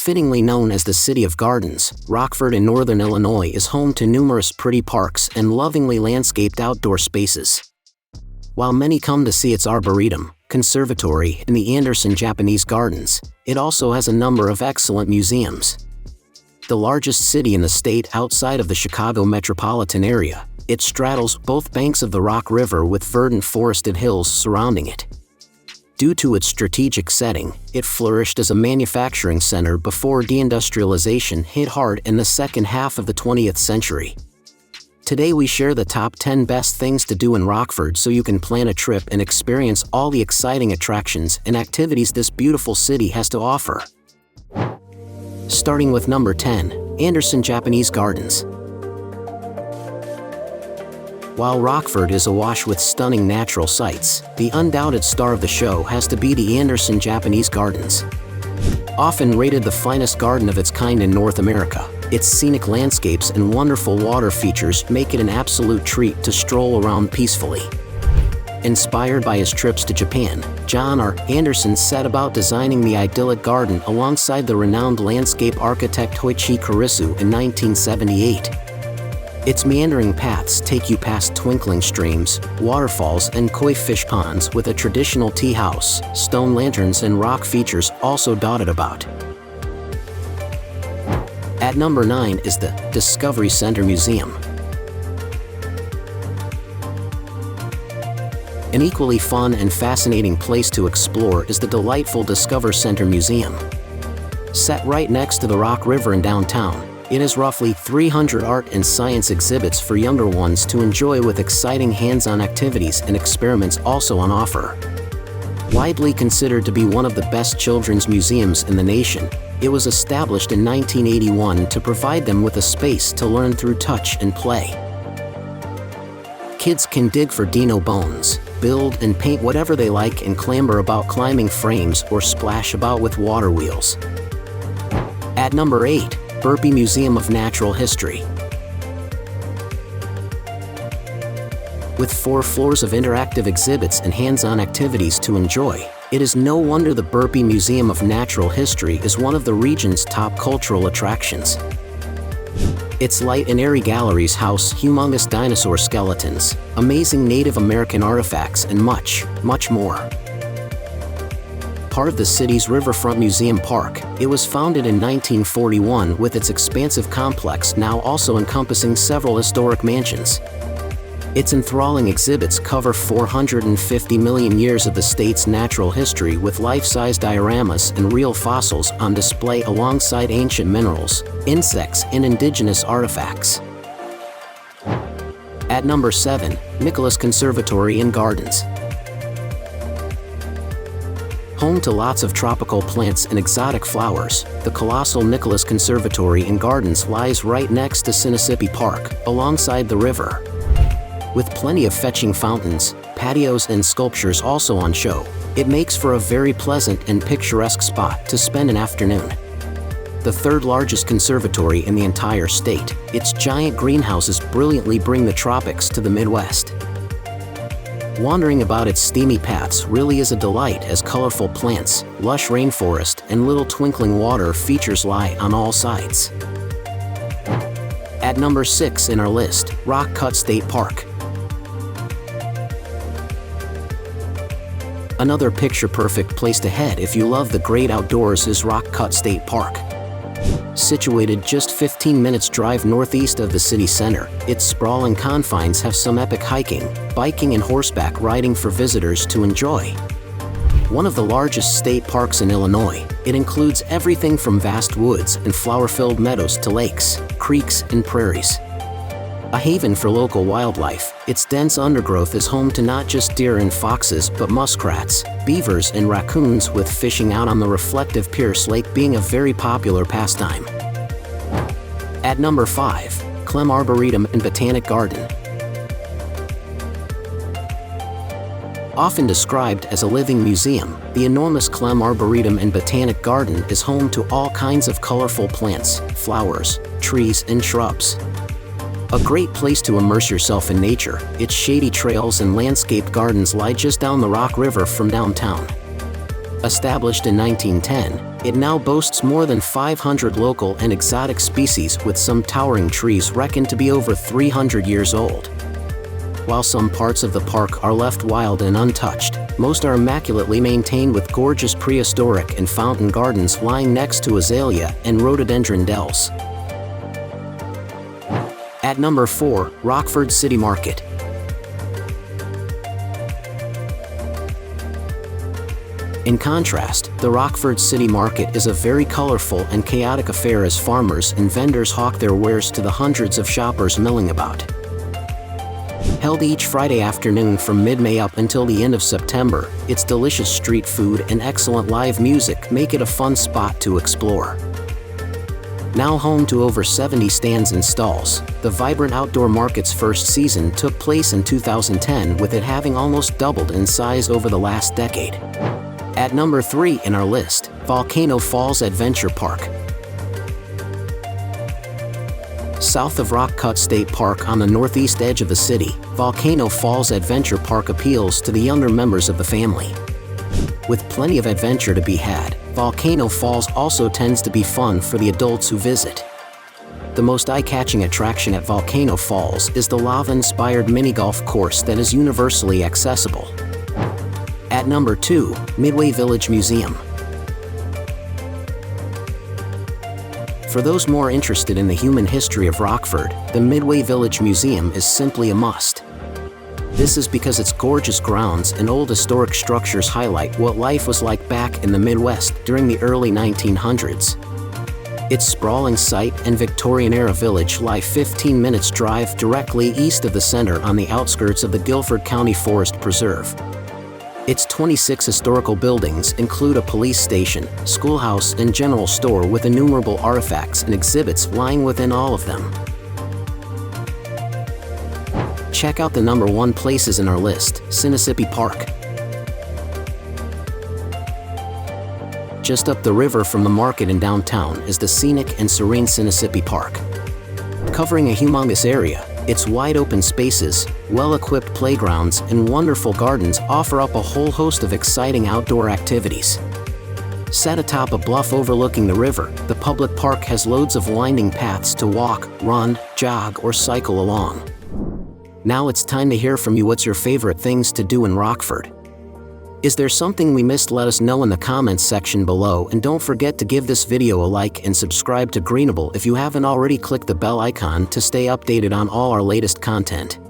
Fittingly known as the City of Gardens, Rockford in northern Illinois is home to numerous pretty parks and lovingly landscaped outdoor spaces. While many come to see its Arboretum, Conservatory, and the Anderson Japanese Gardens, it also has a number of excellent museums. The largest city in the state outside of the Chicago metropolitan area, it straddles both banks of the Rock River with verdant forested hills surrounding it. Due to its strategic setting, it flourished as a manufacturing center before deindustrialization hit hard in the second half of the 20th century. Today we share the top 10 best things to do in Rockford so you can plan a trip and experience all the exciting attractions and activities this beautiful city has to offer. Starting with number 10, Anderson Japanese Gardens. While Rockford is awash with stunning natural sights, the undoubted star of the show has to be the Anderson Japanese Gardens. Often rated the finest garden of its kind in North America, its scenic landscapes and wonderful water features make it an absolute treat to stroll around peacefully. Inspired by his trips to Japan, John R. Anderson set about designing the idyllic garden alongside the renowned landscape architect Hoichi Kurisu in 1978. Its meandering paths take you past twinkling streams, waterfalls, and koi fish ponds with a traditional tea house, stone lanterns, and rock features also dotted about. At number 9 is the Discovery Center Museum. An equally fun and fascinating place to explore is the delightful Discovery Center Museum. Set right next to the Rock River in downtown, it has roughly 300 art and science exhibits for younger ones to enjoy with exciting hands-on activities and experiments also on offer. Widely considered to be one of the best children's museums in the nation, it was established in 1981 to provide them with a space to learn through touch and play. Kids can dig for dino bones, build and paint whatever they like, and clamber about climbing frames or splash about with water wheels. At number 8, Burpee Museum of Natural History. With 4 floors of interactive exhibits and hands-on activities to enjoy, it is no wonder the Burpee Museum of Natural History is one of the region's top cultural attractions. Its light and airy galleries house humongous dinosaur skeletons, amazing Native American artifacts, and much, much more. Part of the city's Riverfront Museum Park, it was founded in 1941 with its expansive complex now also encompassing several historic mansions. Its enthralling exhibits cover 450 million years of the state's natural history with life-size dioramas and real fossils on display alongside ancient minerals, insects, and indigenous artifacts. At number 7, Nicholas Conservatory and Gardens. Home to lots of tropical plants and exotic flowers, the colossal Nicholas Conservatory and Gardens lies right next to Sinnissippi Park, alongside the river. With plenty of fetching fountains, patios, and sculptures also on show, it makes for a very pleasant and picturesque spot to spend an afternoon. The third largest conservatory in the entire state, its giant greenhouses brilliantly bring the tropics to the Midwest. Wandering about its steamy paths really is a delight as colorful plants, lush rainforest, and little twinkling water features lie on all sides. At number 6 in our list, Rock Cut State Park. Another picture-perfect place to head if you love the great outdoors is Rock Cut State Park. Situated just 15 minutes drive northeast of the city center, its sprawling confines have some epic hiking, biking, and horseback riding for visitors to enjoy. One of the largest state parks in Illinois, it includes everything from vast woods and flower-filled meadows to lakes, creeks, and prairies. A haven for local wildlife, its dense undergrowth is home to not just deer and foxes but muskrats, beavers, and raccoons, with fishing out on the reflective Pierce Lake being a very popular pastime. At number 5, Klehm Arboretum and Botanic Garden. Often described as a living museum, the enormous Klehm Arboretum and Botanic Garden is home to all kinds of colorful plants, flowers, trees, and shrubs. A great place to immerse yourself in nature, its shady trails and landscaped gardens lie just down the Rock River from downtown. Established in 1910, it now boasts more than 500 local and exotic species, with some towering trees reckoned to be over 300 years old. While some parts of the park are left wild and untouched, most are immaculately maintained, with gorgeous prehistoric and fountain gardens lying next to azalea and rhododendron dells. At number 4, Rockford City Market. In contrast, the Rockford City Market is a very colorful and chaotic affair as farmers and vendors hawk their wares to the hundreds of shoppers milling about. Held each Friday afternoon from mid-May up until the end of September, its delicious street food and excellent live music make it a fun spot to explore. Now home to over 70 stands and stalls, the vibrant outdoor market's first season took place in 2010, with it having almost doubled in size over the last decade. At number 3 in our list, Volcano Falls Adventure Park. South of Rock Cut State Park on the northeast edge of the city, Volcano Falls Adventure Park appeals to the younger members of the family. With plenty of adventure to be had, Volcano Falls also tends to be fun for the adults who visit. The most eye-catching attraction at Volcano Falls is the lava-inspired mini-golf course that is universally accessible. At number 2, Midway Village Museum. For those more interested in the human history of Rockford, the Midway Village Museum is simply a must. This is because its gorgeous grounds and old historic structures highlight what life was like back in the Midwest during the early 1900s. Its sprawling site and Victorian-era village lie 15 minutes drive directly east of the center on the outskirts of the Guilford County Forest Preserve. Its 26 historical buildings include a police station, schoolhouse, and general store, with innumerable artifacts and exhibits lying within all of them. Check out the number 1 places in our list, Sinnissippi Park. Just up the river from the market in downtown is the scenic and serene Sinnissippi Park. Covering a humongous area, its wide-open spaces, well-equipped playgrounds, and wonderful gardens offer up a whole host of exciting outdoor activities. Set atop a bluff overlooking the river, the public park has loads of winding paths to walk, run, jog, or cycle along. Now it's time to hear from you. What's your favorite things to do in Rockford? Is there something we missed? Let us know in the comments section below, and don't forget to give this video a like and subscribe to Greenable if you haven't already. Click the bell icon to stay updated on all our latest content.